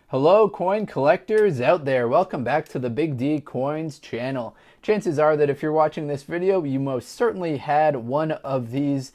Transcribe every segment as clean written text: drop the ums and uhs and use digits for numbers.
Hello coin collectors out there, welcome back to the Big D Coins channel. Chances are that if you're watching this video, you most certainly had one of these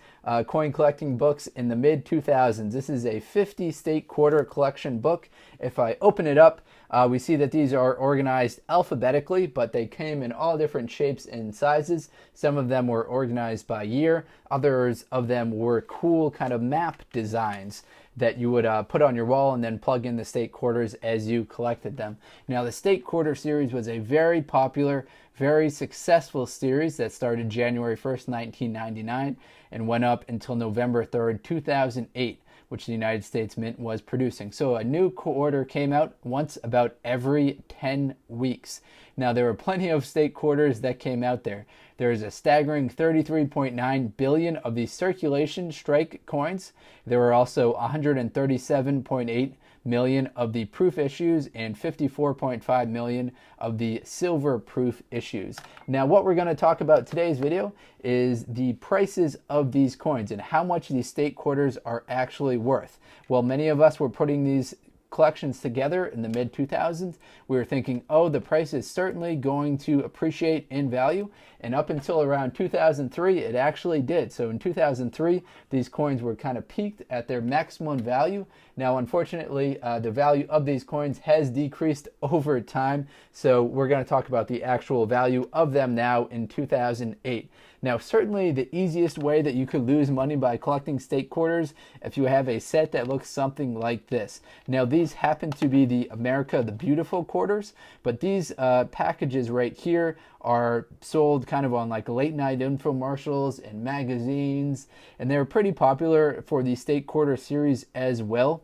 coin collecting books in the mid 2000s. This is a 50 state quarter collection book. If I open it up, we see that these are organized alphabetically, but they came in all different shapes and sizes. Some of them were organized by year, others of them were cool kind of map designs that you would put on your wall and then plug in the state quarters as you collected them. Now, the state quarter series was a very popular, very successful series that started January 1st, 1999 and went up until November 3rd, 2008, which the United States Mint was producing. So a new quarter came out once about every 10 weeks. Now, there were plenty of state quarters that came out there. There is a staggering 33.9 billion of these circulation strike coins. There were also 137.8 million of the proof issues and 54.5 million of the silver proof issues. Now, what we're going to talk about today's video is the prices of these coins and how much these state quarters are actually worth. Well, many of us were putting these collections together in the mid 2000s. We were thinking, oh, the price is certainly going to appreciate in value, and up until around 2003 it actually did. So in 2003 these coins were kind of peaked at their maximum value. Now, unfortunately, the value of these coins has decreased over time, so we're going to talk about the actual value of them now in 2008. Now, certainly the easiest way that you could lose money by collecting state quarters if you have a set that looks something like this. Now, these happen to be the America the Beautiful quarters, but these packages right here are sold kind of on like late night infomercials and magazines, and they're pretty popular for the state quarter series as well.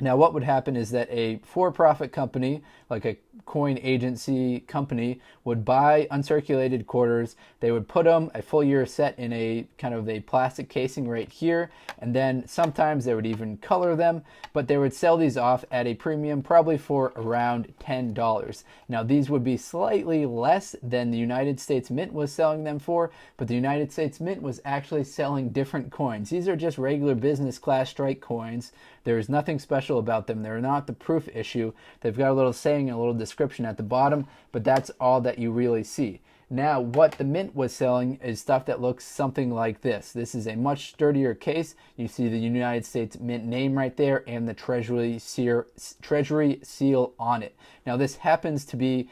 Now, what would happen is that a for-profit company, like a coin agency company, would buy uncirculated quarters. They would put them a full year set in a kind of a plastic casing right here, and then sometimes they would even color them, but they would sell these off at a premium, probably for around $10. Now, these would be slightly less than the United States Mint was selling them for, but the United States Mint was actually selling different coins. These are just regular business class strike coins. There is nothing special about them. They're not the proof issue. They've got a little saying and a little description at the bottom, but that's all that you really see. Now, what the Mint was selling is stuff that looks something like this. This is a much sturdier case. You see the United States Mint name right there and the Treasury seal on it. Now, this happens to be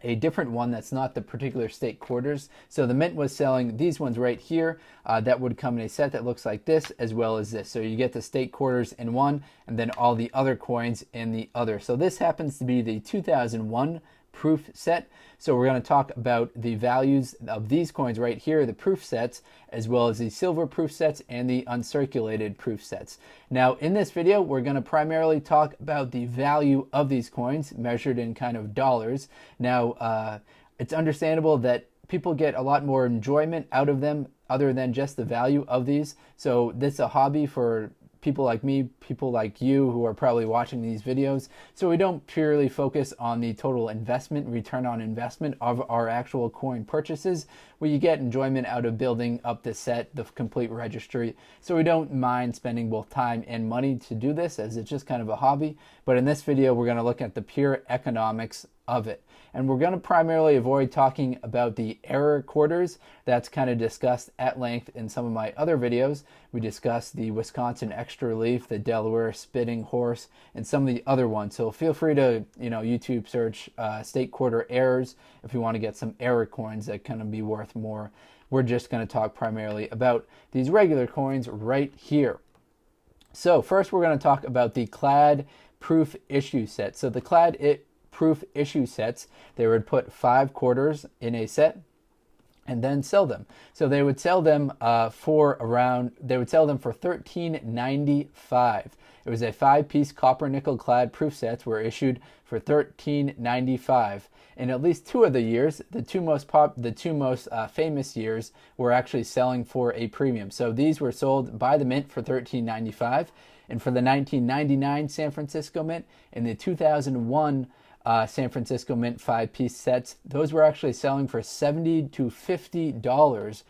a different one that's not the particular state quarters. So the Mint was selling these ones right here that would come in a set that looks like this, as well as this. So you get the state quarters in one and then all the other coins in the other. So this happens to be the 2001 proof set. So we're going to talk about the values of these coins right here, the proof sets, as well as the silver proof sets and the uncirculated proof sets. Now, in this video, we're going to primarily talk about the value of these coins measured in kind of dollars. Now, it's understandable that people get a lot more enjoyment out of them other than just the value of these. So this is a hobby for people like me, people like you who are probably watching these videos. So we don't purely focus on the total investment, return on investment of our actual coin purchases. You get enjoyment out of building up the set, the complete registry. So we don't mind spending both time and money to do this, as it's just kind of a hobby. But in this video, we're going to look at the pure economics of it. And we're going to primarily avoid talking about the error quarters. That's kind of discussed at length in some of my other videos. We discussed the Wisconsin extra leaf, the Delaware spitting horse, and some of the other ones. So feel free to, YouTube search state quarter errors if you want to get some error coins that kind of be worth more. We're just going to talk primarily about these regular coins right here. So first, we're going to talk about the clad proof issue set. So the clad proof issue sets, they would put 5 quarters in a set and then sell them. So they would sell them for $13.95. It was a 5-piece copper nickel clad proof sets were issued for $13.95. In at least 2 of the years, the two most famous years, were actually selling for a premium. So these were sold by the Mint for $13.95, and for the 1999 San Francisco Mint and the 2001 San Francisco Mint 5-piece sets, those were actually selling for $70 to $50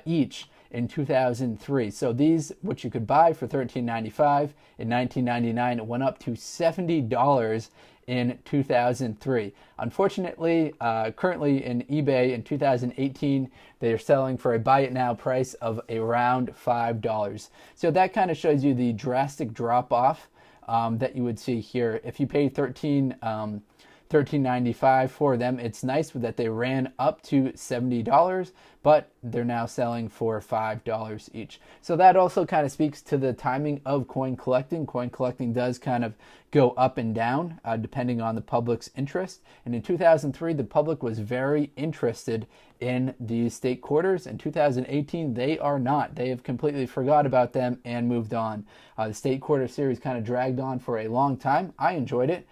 each in 2003. So these, which you could buy for $13.95 in 1999, went up to $70 in 2003. Unfortunately, currently in eBay in 2018, they are selling for a buy it now price of around $5. So that kind of shows you the drastic drop off that you would see here. If you pay $13.95 for them, it's nice that they ran up to $70, but they're now selling for $5 each. So that also kind of speaks to the timing of coin collecting. Coin collecting does kind of go up and down depending on the public's interest. And in 2003, the public was very interested in the state quarters. In 2018, they are not. They have completely forgot about them and moved on. The state quarter series kind of dragged on for a long time. I enjoyed it.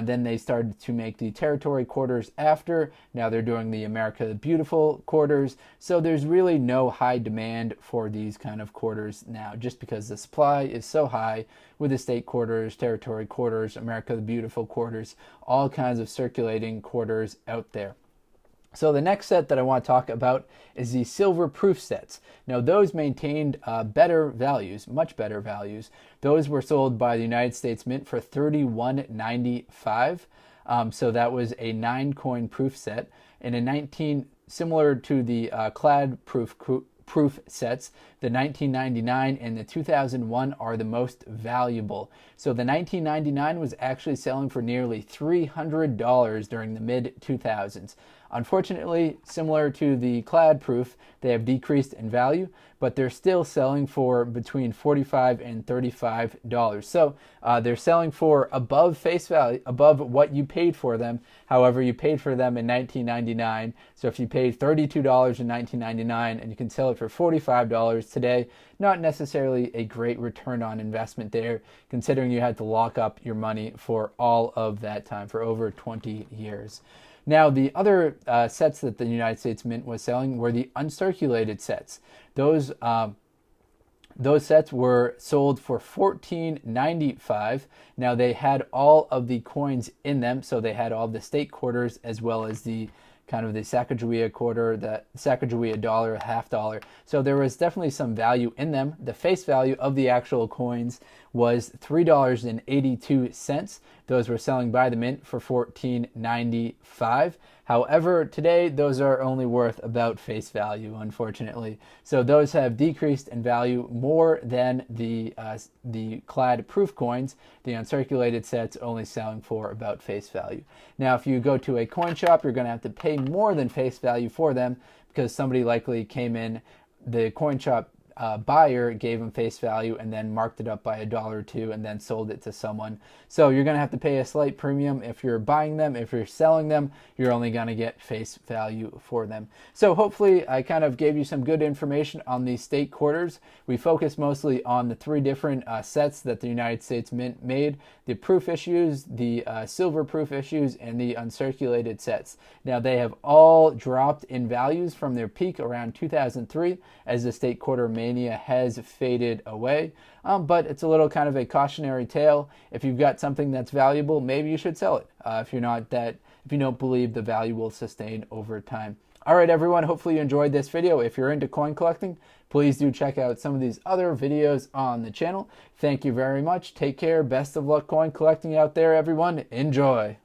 Then they started to make the territory quarters after. Now they're doing the America the Beautiful quarters. So there's really no high demand for these kind of quarters now, just because the supply is so high with the state quarters, territory quarters, America the Beautiful quarters, all kinds of circulating quarters out there. So the next set that I want to talk about is the silver proof sets. Now those maintained better values, much better values. Those were sold by the United States Mint for $31.95. So that was a 9-coin proof set. And in similar to the clad proof sets, the 1999 and the 2001 are the most valuable. So the 1999 was actually selling for nearly $300 during the mid-2000s. Unfortunately, similar to the clad proof, they have decreased in value, but they're still selling for between $45 and $35. So they're selling for above face value, above what you paid for them. However, you paid for them in 1999. So if you paid $32 in 1999 and you can sell it for $45 today, not necessarily a great return on investment there, considering you had to lock up your money for all of that time, for over 20 years. Now, the other sets that the United States Mint was selling were the uncirculated sets. Those sets were sold for $14.95. Now, they had all of the coins in them, so they had all the state quarters as well as the kind of the Sacagawea quarter, the Sacagawea dollar, $50. So there was definitely some value in them. The face value of the actual coins was $3.82. Those were selling by the Mint for $14.95. However, today those are only worth about face value, unfortunately. So those have decreased in value more than the clad proof coins. The uncirculated sets only selling for about face value. Now, if you go to a coin shop, you're going to have to pay more than face value for them because somebody likely came in, the coin shop buyer gave them face value and then marked it up by $1 or $2 and then sold it to someone. So you're going to have to pay a slight premium if you're buying them. If you're selling them, you're only going to get face value for them. So hopefully I kind of gave you some good information on the state quarters. We focused mostly on the 3 different sets that the United States Mint made: the proof issues, the silver proof issues, and the uncirculated sets. Now they have all dropped in values from their peak around 2003 as the state quarter mania has faded away. But it's a little kind of a cautionary tale. If you've got something that's valuable, maybe you should sell it. If you don't believe the value will sustain over time. All right, everyone, hopefully you enjoyed this video. If you're into coin collecting, please do check out some of these other videos on the channel. Thank you very much. Take care. Best of luck coin collecting out there, everyone. Enjoy.